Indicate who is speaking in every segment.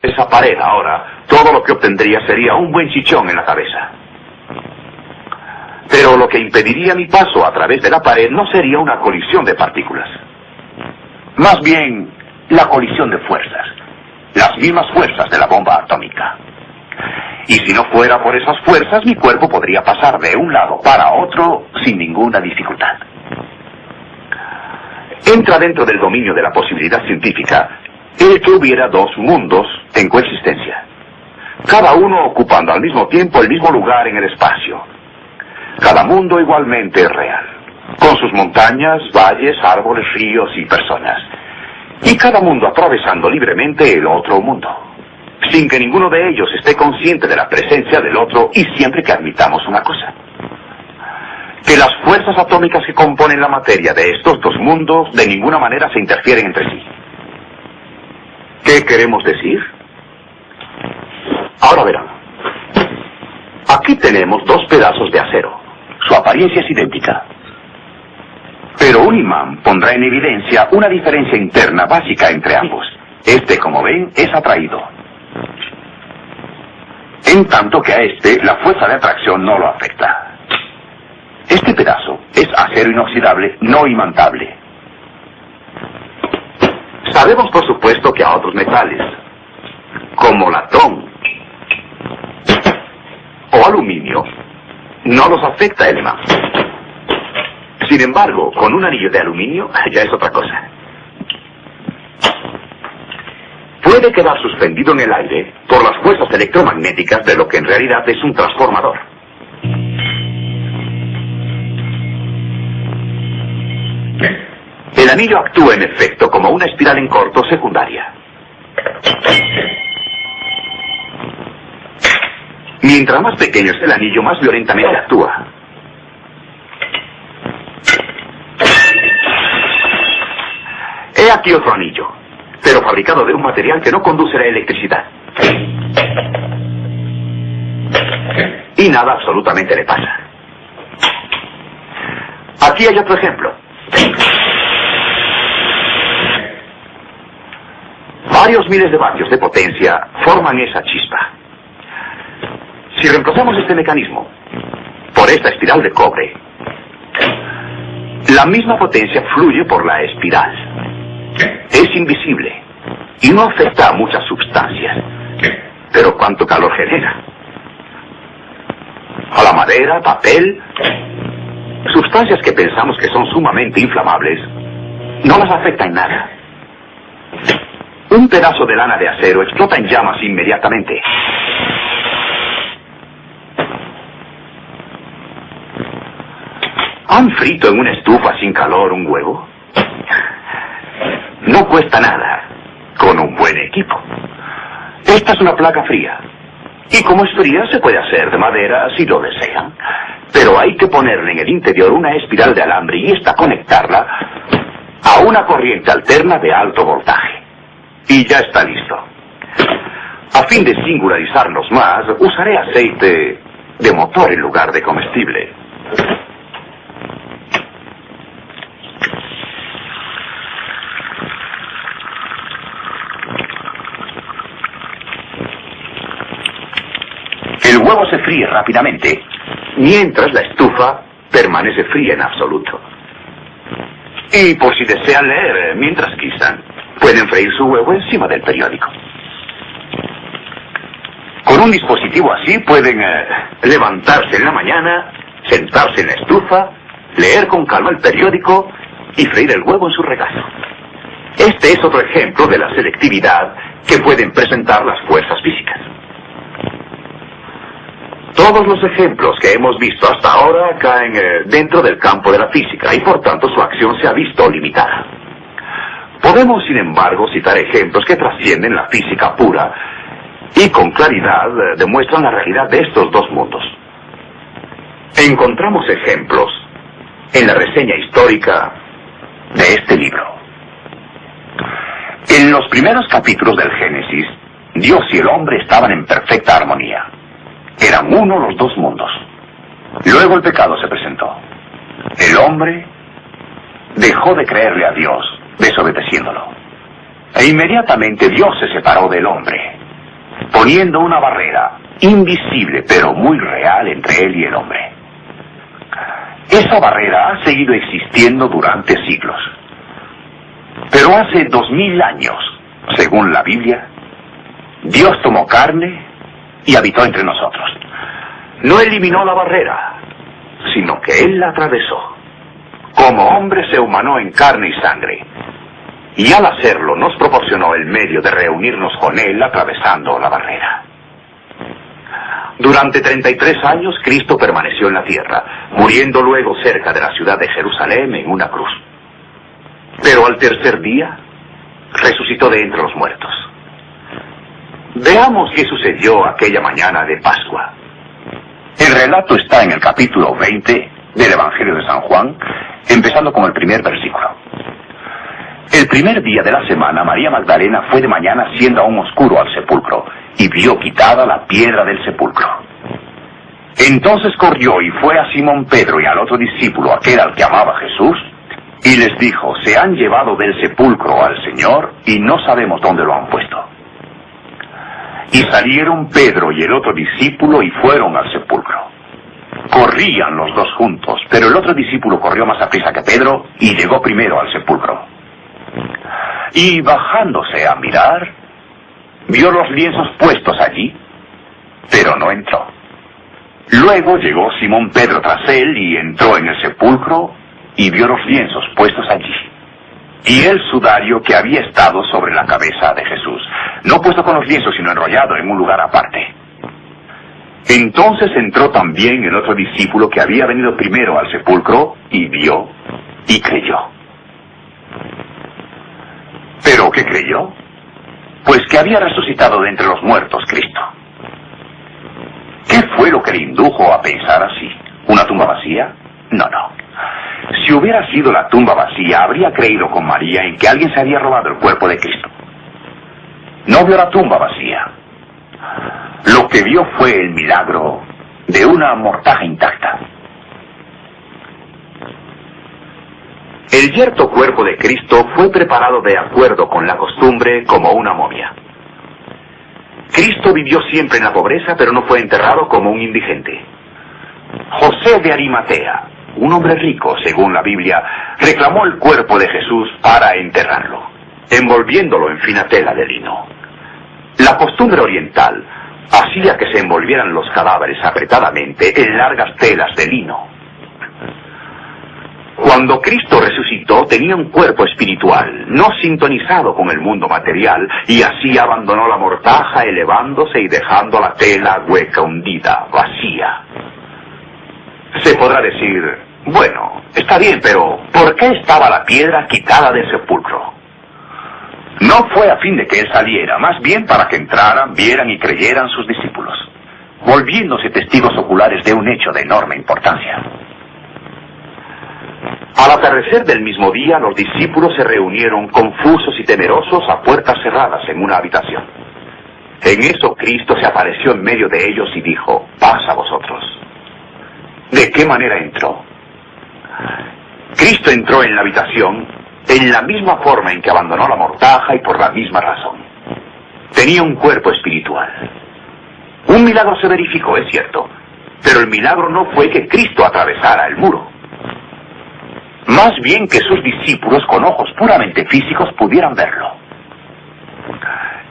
Speaker 1: esa pared ahora, todo lo que obtendría sería un buen chichón en la cabeza. Pero lo que impediría mi paso a través de la pared no sería una colisión de partículas. Más bien, la colisión de fuerzas. Las mismas fuerzas de la bomba atómica. Y si no fuera por esas fuerzas, mi cuerpo podría pasar de un lado para otro sin ninguna dificultad. Entra dentro del dominio de la posibilidad científica el que hubiera dos mundos en coexistencia, cada uno ocupando al mismo tiempo el mismo lugar en el espacio. Cada mundo igualmente real, con sus montañas, valles, árboles, ríos y personas. Y cada mundo atravesando libremente el otro mundo, sin que ninguno de ellos esté consciente de la presencia del otro y siempre que admitamos una cosa: que las fuerzas atómicas que componen la materia de estos dos mundos de ninguna manera se interfieren entre sí. ¿Qué queremos decir? Ahora verán. Aquí tenemos dos pedazos de acero. Su apariencia es idéntica. Pero un imán pondrá en evidencia una diferencia interna básica entre ambos. Este, como ven, es atraído. En tanto que a este, la fuerza de atracción no lo afecta. Este pedazo es acero inoxidable, no imantable. Sabemos, por supuesto, que a otros metales, como latón o aluminio, no los afecta el imán. Sin embargo, con un anillo de aluminio ya es otra cosa. Puede quedar suspendido en el aire por las fuerzas electromagnéticas de lo que en realidad es un transformador. El anillo actúa en efecto como una espiral en corto secundaria. Mientras más pequeño es el anillo, más violentamente actúa. He aquí otro anillo, pero fabricado de un material que no conduce la electricidad. Y nada absolutamente le pasa. Aquí hay otro ejemplo. Varios miles de vatios de potencia forman esa chispa. Si reemplazamos este mecanismo por esta espiral de cobre, la misma potencia fluye por la espiral. Es invisible y no afecta a muchas sustancias. Pero ¿cuánto calor genera? A la madera, papel, sustancias que pensamos que son sumamente inflamables, no las afecta en nada. Un pedazo de lana de acero explota en llamas inmediatamente. ¿Han frito en una estufa sin calor un huevo? No cuesta nada, con un buen equipo. Esta es una placa fría. Y como es fría, se puede hacer de madera si lo desean. Pero hay que ponerle en el interior una espiral de alambre y esta conectarla a una corriente alterna de alto voltaje. Y ya está listo. A fin de singularizarnos más, usaré aceite de motor en lugar de comestible. El huevo se fríe rápidamente, mientras la estufa permanece fría en absoluto. Y por si desean leer mientras guisan, pueden freír su huevo encima del periódico. Con un dispositivo así pueden levantarse en la mañana, sentarse en la estufa, leer con calma el periódico y freír el huevo en su regazo. Este es otro ejemplo de la selectividad que pueden presentar las fuerzas físicas. Todos los ejemplos que hemos visto hasta ahora caen dentro del campo de la física y por tanto su acción se ha visto limitada. Podemos, sin embargo, citar ejemplos que trascienden la física pura y con claridad demuestran la realidad de estos dos mundos. Encontramos ejemplos en la reseña histórica de este libro. En los primeros capítulos del Génesis, Dios y el hombre estaban en perfecta armonía. Eran uno los dos mundos. Luego el pecado se presentó. El hombre dejó de creerle a Dios, desobedeciéndolo. E inmediatamente Dios se separó del hombre. poniendo una barrera invisible pero muy real entre él y el hombre. Esa barrera ha seguido existiendo durante siglos. Pero hace 2000 años, según la Biblia, Dios tomó carne y habitó entre nosotros. No eliminó la barrera, sino que Él la atravesó. Como hombre se humanó en carne y sangre, y al hacerlo nos proporcionó el medio de reunirnos con Él atravesando la barrera. Durante 33 años Cristo permaneció en la tierra, muriendo luego cerca de la ciudad de Jerusalén en una cruz. Pero al tercer día resucitó de entre los muertos. Veamos qué sucedió aquella mañana de Pascua. El relato está en el capítulo 20 del Evangelio de San Juan, empezando con el primer versículo. El primer día de la semana, María Magdalena fue de mañana siendo aún oscuro al sepulcro, y vio quitada la piedra del sepulcro. Entonces corrió y fue a Simón Pedro y al otro discípulo, aquel al que amaba Jesús, y les dijo: se han llevado del sepulcro al Señor, y no sabemos dónde lo han puesto. Y salieron Pedro y el otro discípulo y fueron al sepulcro. Corrían los dos juntos, pero el otro discípulo corrió más aprisa que Pedro y llegó primero al sepulcro. Y bajándose a mirar, vio los lienzos puestos allí, pero no entró. Luego llegó Simón Pedro tras él y entró en el sepulcro y vio los lienzos puestos allí, y el sudario que había estado sobre la cabeza de Jesús, no puesto con los lienzos, sino enrollado en un lugar aparte. Entonces entró también el otro discípulo que había venido primero al sepulcro, y vio y creyó. ¿Pero qué creyó? Pues que había resucitado de entre los muertos Cristo. ¿Qué fue lo que le indujo a pensar así? ¿Una tumba vacía? No. Si hubiera sido la tumba vacía, habría creído con María en que alguien se había robado el cuerpo de Cristo. No vio la tumba vacía. Lo que vio fue el milagro de una mortaja intacta. El yerto cuerpo de Cristo fue preparado de acuerdo con la costumbre como una momia. Cristo vivió siempre en la pobreza, pero no fue enterrado como un indigente. José de Arimatea, un hombre rico, según la Biblia, reclamó el cuerpo de Jesús para enterrarlo, envolviéndolo en fina tela de lino. La costumbre oriental hacía que se envolvieran los cadáveres apretadamente en largas telas de lino. Cuando Cristo resucitó, tenía un cuerpo espiritual, no sintonizado con el mundo material, y así abandonó la mortaja, elevándose y dejando la tela hueca, hundida, vacía. Se podrá decir: bueno, está bien, pero ¿por qué estaba la piedra quitada del sepulcro? No fue a fin de que él saliera, más bien para que entraran, vieran y creyeran sus discípulos, volviéndose testigos oculares de un hecho de enorme importancia. Al atardecer del mismo día, los discípulos se reunieron confusos y temerosos a puertas cerradas en una habitación. En eso Cristo se apareció en medio de ellos y dijo: paz a vosotros. ¿De qué manera entró? Cristo entró en la habitación en la misma forma en que abandonó la mortaja y por la misma razón. Tenía un cuerpo espiritual. Un milagro se verificó, es cierto, pero el milagro no fue que Cristo atravesara el muro. Más bien que sus discípulos con ojos puramente físicos pudieran verlo.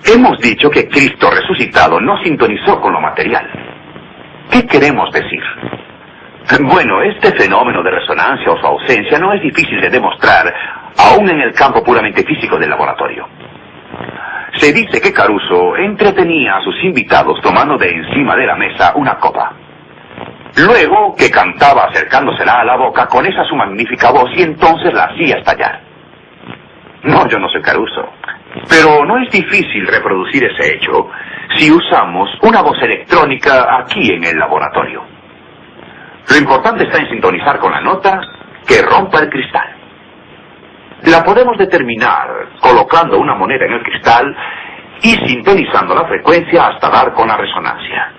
Speaker 1: Hemos dicho que Cristo resucitado no sintonizó con lo material. ¿Qué queremos decir? Bueno, este fenómeno de resonancia o su ausencia no es difícil de demostrar, aún en el campo puramente físico del laboratorio. Se dice que Caruso entretenía a sus invitados tomando de encima de la mesa una copa. Luego que cantaba acercándosela a la boca con esa su magnífica voz y entonces la hacía estallar. No, yo no soy Caruso, pero no es difícil reproducir ese hecho si usamos una voz electrónica aquí en el laboratorio. Lo importante está en sintonizar con la nota que rompa el cristal. La podemos determinar colocando una moneda en el cristal y sintonizando la frecuencia hasta dar con la resonancia.